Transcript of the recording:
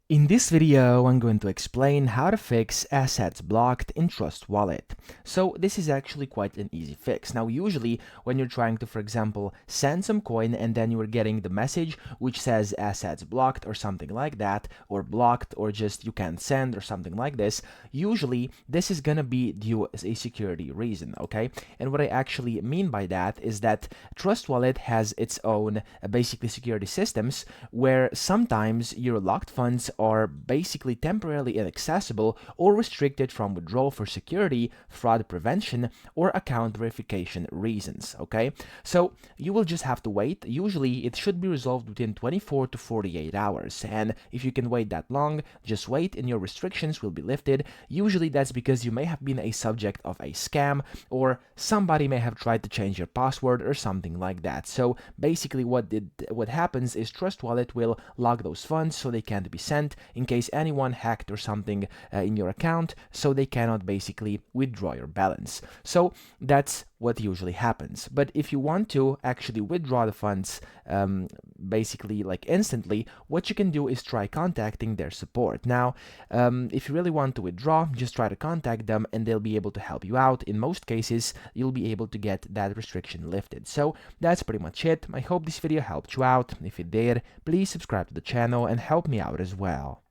In this video, I'm going to explain how to fix assets blocked in Trust Wallet. So this is actually quite an easy fix. Now usually when you're trying to, for example, send some coin and then you are getting the message which says assets blocked or something like that, or blocked, or just you can't send or something like this, usually this is gonna be due as a security reason, okay? And what I actually mean by that is that Trust Wallet has its own basically security systems where sometimes your locked funds are basically temporarily inaccessible or restricted from withdrawal for security, fraud prevention, or account verification reasons, okay? So you will just have to wait. Usually it should be resolved within 24 to 48 hours, and if you can wait that long, just wait and your restrictions will be lifted. Usually that's because you may have been a subject of a scam, or somebody may have tried to change your password or something like that. So basically what happens is Trust Wallet will lock those funds so they can't be sent in case anyone hacked or something in your account, so they cannot basically withdraw your balance. So that's what usually happens. But if you want to actually withdraw the funds basically like instantly, what you can do is try contacting their support. Now, if you really want to withdraw, just try to contact them and they'll be able to help you out. In most cases, you'll be able to get that restriction lifted. So that's pretty much it. I hope this video helped you out. If it did, please subscribe to the channel and help me out as well.